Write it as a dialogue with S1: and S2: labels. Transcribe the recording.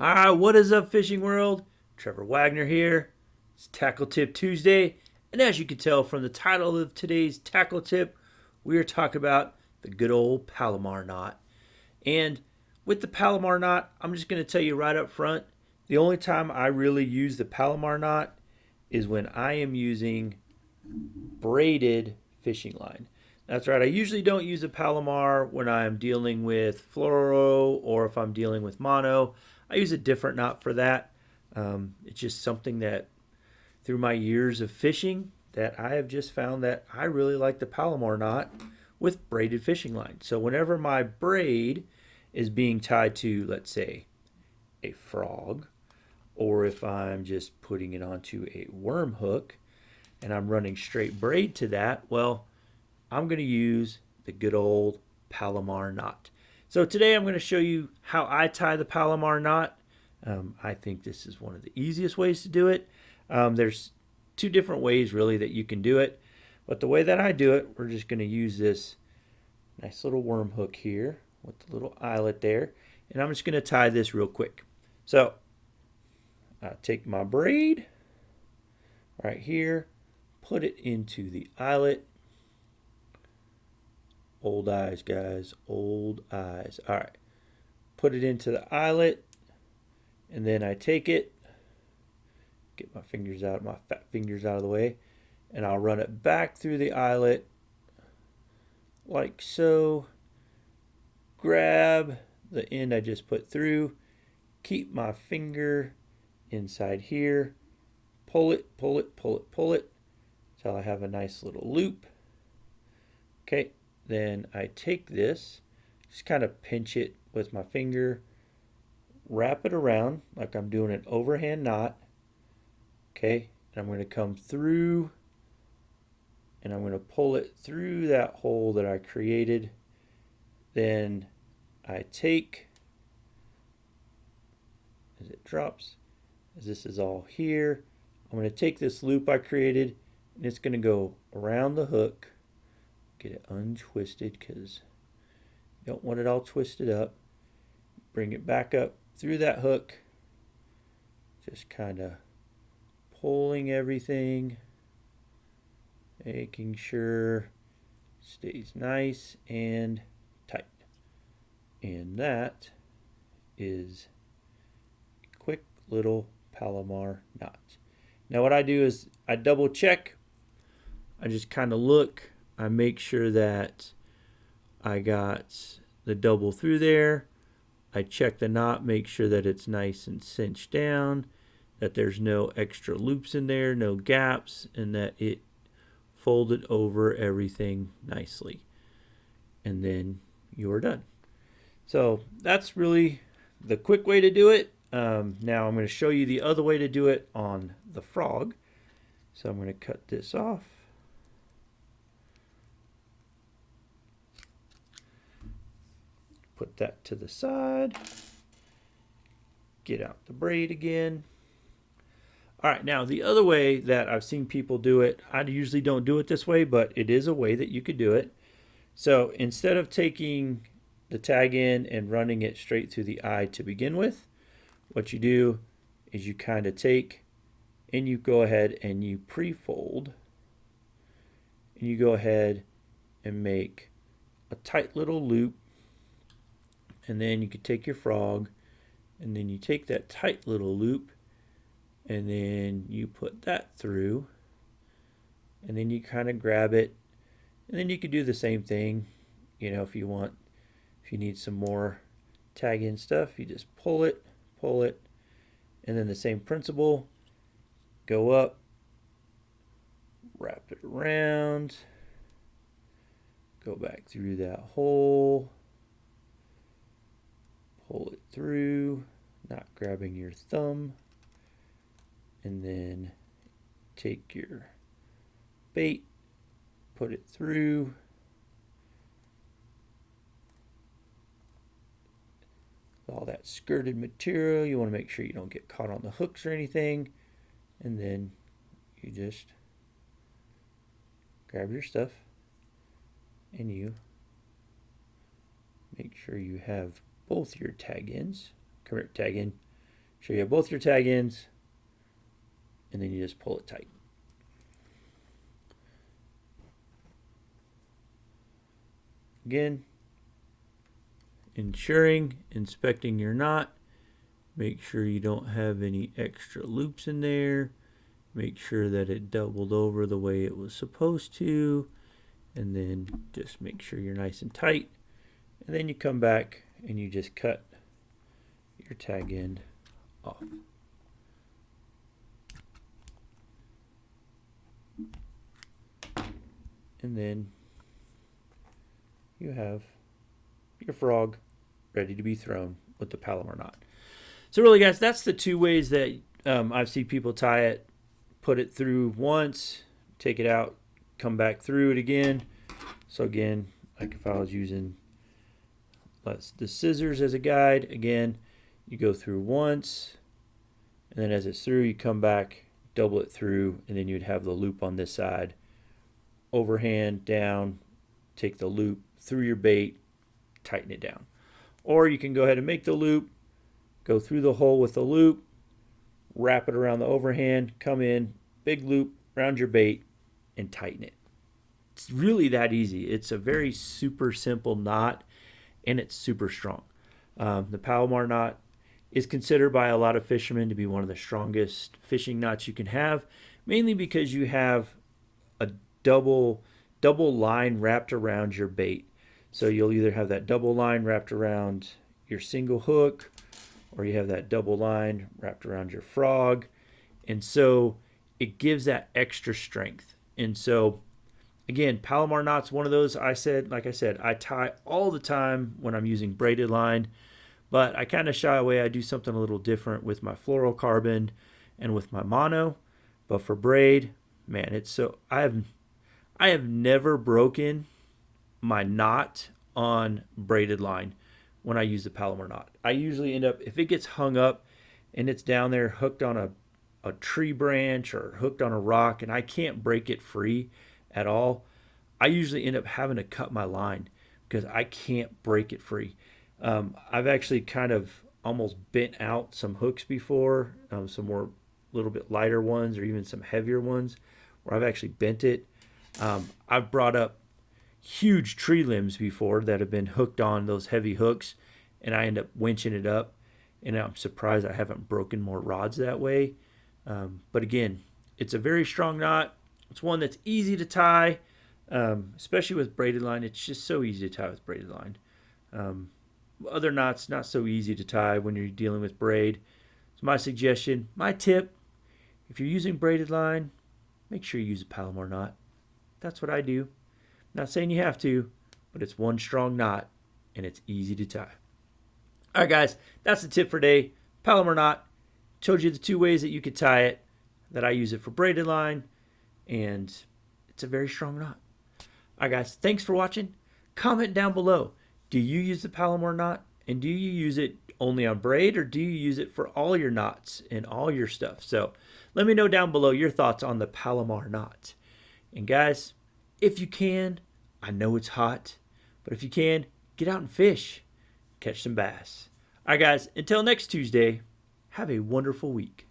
S1: What is up, fishing world? Trevor Wagner here. It's Tackle Tip Tuesday, and as you can tell from the title of today's tackle tip, we are talking about the good old Palomar knot. And with the Palomar knot, I'm just going to tell you right up front, the only time I really use the Palomar knot is when I am using braided fishing line. That's right, I usually don't use a Palomar when I'm dealing with fluoro or if I'm dealing with mono. I use a different knot for that. It's just something that through my years of fishing that I have just found that I really like the Palomar knot with braided fishing line. So whenever my braid is being tied to, let's say, a frog, or if I'm just putting it onto a worm hook and I'm running straight braid to that, well, I'm going to use the good old Palomar knot. So today I'm going to show you how I tie the Palomar knot. I think this is one of the easiest ways to do it. There's two different ways really that you can do it, but the way that I do it, we're just going to use this nice little worm hook here with the little eyelet there, and I'm just going to tie this real quick. So I take my braid right here, put it into the eyelet. Old eyes, guys, old eyes. All right, put it into the eyelet, and then I take it, get my fingers out, my fat fingers out of the way, and I'll run it back through the eyelet like so. Grab the end I just put through, keep my finger inside here, pull it, pull it, pull it, pull it, until I have a nice little loop. Okay, then I take this, just kind of pinch it with my finger, wrap it around like I'm doing an overhand knot. Okay, and I'm going to come through and I'm going to pull it through that hole that I created. Then I take, as it drops, as this is all here, I'm going to take this loop I created and it's going to go around the hook. Get it untwisted because you don't want it all twisted up. Bring it back up through that hook, just kind of pulling everything, making sure it stays nice and tight. And that is a quick little Palomar knot. Now what I do is I double check. I just kind of look. I make sure that I got the double through there. I check the knot, make sure that it's nice and cinched down, that there's no extra loops in there, no gaps, and that it folded over everything nicely. And then you are done. So that's really the quick way to do it. Now I'm going to show you the other way to do it on the frog. So I'm going to cut this off. Put that to the side. Get out the braid again. All right, now the other way that I've seen people do it, I usually don't do it this way, but it is a way that you could do it. So instead of taking the tag in and running it straight through the eye to begin with, what you do is you kind of take and you go ahead and you pre-fold and you go ahead and make a tight little loop. And then you could take your frog and then you take that tight little loop and then you put that through and then you kind of grab it, and then you could do the same thing, you know, if you want, if you need some more tag in stuff, you just pull it, and then the same principle, go up, wrap it around, go back through that hole, pull it through, not grabbing your thumb, and then take your bait, put it through, all that skirted material. You want to make sure you don't get caught on the hooks or anything, and then you just grab your stuff and you make sure you have both your tag ends. Come here, tag in. sure you have both your tag ends, and then you just pull it tight. Again, inspecting your knot. Make sure you don't have any extra loops in there. Make sure that it doubled over the way it was supposed to. And then just make sure you're nice and tight. And then you come back and you just cut your tag end off. And then you have your frog ready to be thrown with the Palomar knot. So really, guys, that's the two ways that I've seen people tie it. Put it through once, take it out, come back through it again. So again, like if I was using the scissors as a guide, again, you go through once, and then as it's through, you come back, double it through, and then you'd have the loop on this side. Overhand, down, take the loop through your bait, tighten it down. Or you can go ahead and make the loop, go through the hole with the loop, wrap it around the overhand, come in, big loop around your bait, and tighten it. It's really that easy. It's a very super simple knot, and it's super strong. The Palomar knot is considered by a lot of fishermen to be one of the strongest fishing knots you can have, mainly because you have a double line wrapped around your bait. So you'll either have that double line wrapped around your single hook, or you have that double line wrapped around your frog. And so it gives that extra strength. And so again, Palomar knot's one of those, like I said, I tie all the time when I'm using braided line, but I kind of shy away. I do something a little different with my fluorocarbon and with my mono. But for braid, man, it's so, I have never broken my knot on braided line when I use the Palomar knot. I usually end up, if it gets hung up and it's down there hooked on a tree branch or hooked on a rock and I can't break it free at all, I usually end up having to cut my line because I can't break it free. I've actually kind of almost bent out some hooks before, some more little bit lighter ones or even some heavier ones where I've actually bent it. I've brought up huge tree limbs before that have been hooked on those heavy hooks, and I end up winching it up, and I'm surprised I haven't broken more rods that way. But again, it's a very strong knot. It's one that's easy to tie, especially with braided line. It's just so easy to tie with braided line. Other knots, not so easy to tie when you're dealing with braid. So my suggestion, my tip, if you're using braided line, make sure you use a Palomar knot. That's what I do. Not saying you have to, but it's one strong knot, and it's easy to tie. All right, guys, that's the tip for today. Palomar knot. Showed you the two ways that you could tie it, that I use it for braided line, and it's a very strong knot. All right, guys, thanks for watching. Comment down below. Do you use the Palomar knot, and do you use it only on braid, or do you use it for all your knots and all your stuff? So let me know down below your thoughts on the Palomar knot. And guys, if you can, I know it's hot, but if you can, get out and fish. Catch some bass. All right, guys, until next Tuesday, have a wonderful week.